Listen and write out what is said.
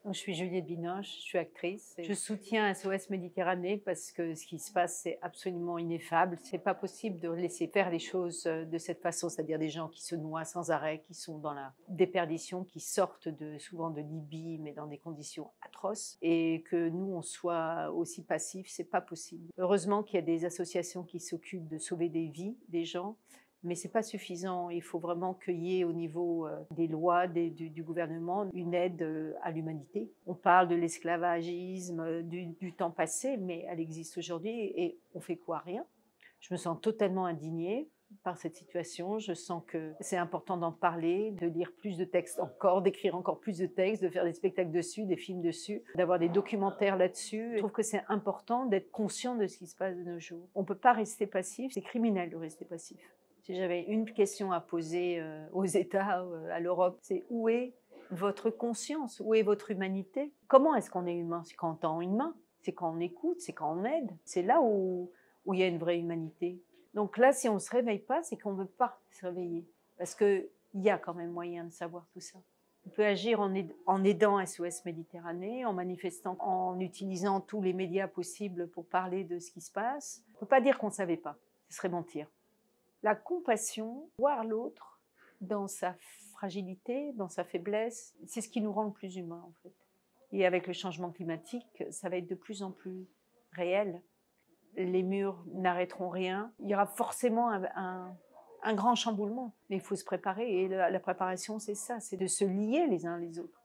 Je suis Juliette Binoche, je suis actrice. Je soutiens SOS Méditerranée parce que ce qui se passe, c'est absolument ineffable. C'est pas possible de laisser faire les choses de cette façon, c'est-à-dire des gens qui se noient sans arrêt, qui sont dans la déperdition, qui sortent souvent de Libye, mais dans des conditions atroces, et que nous, on soit aussi passifs, c'est pas possible. Heureusement qu'il y a des associations qui s'occupent de sauver des vies, des gens, mais ce n'est pas suffisant. Il faut vraiment qu'il y ait au niveau des lois, du gouvernement, une aide à l'humanité. On parle de l'esclavagisme, du temps passé, mais elle existe aujourd'hui et on fait quoi? Rien. Je me sens totalement indignée par cette situation. Je sens que c'est important d'en parler, de lire plus de textes encore, d'écrire encore plus de textes, de faire des spectacles dessus, des films dessus, d'avoir des documentaires là-dessus. Je trouve que c'est important d'être conscient de ce qui se passe de nos jours. On ne peut pas rester passif, c'est criminel de rester passif. Si j'avais une question à poser aux États, à l'Europe, c'est où est votre conscience? Où est votre humanité? Comment est-ce qu'on est humain? C'est quand on tend une main, c'est quand on écoute, c'est quand on aide. C'est là où il y a une vraie humanité. Donc là, si on ne se réveille pas, c'est qu'on ne veut pas se réveiller. Parce qu'il y a quand même moyen de savoir tout ça. On peut agir en aidant SOS Méditerranée, en manifestant, en utilisant tous les médias possibles pour parler de ce qui se passe. On ne peut pas dire qu'on ne savait pas, ce serait mentir. La compassion, voir l'autre dans sa fragilité, dans sa faiblesse, c'est ce qui nous rend le plus humains en fait. Et avec le changement climatique, ça va être de plus en plus réel. Les murs n'arrêteront rien. Il y aura forcément un grand chamboulement. Mais il faut se préparer et la préparation, c'est ça, c'est de se lier les uns les autres.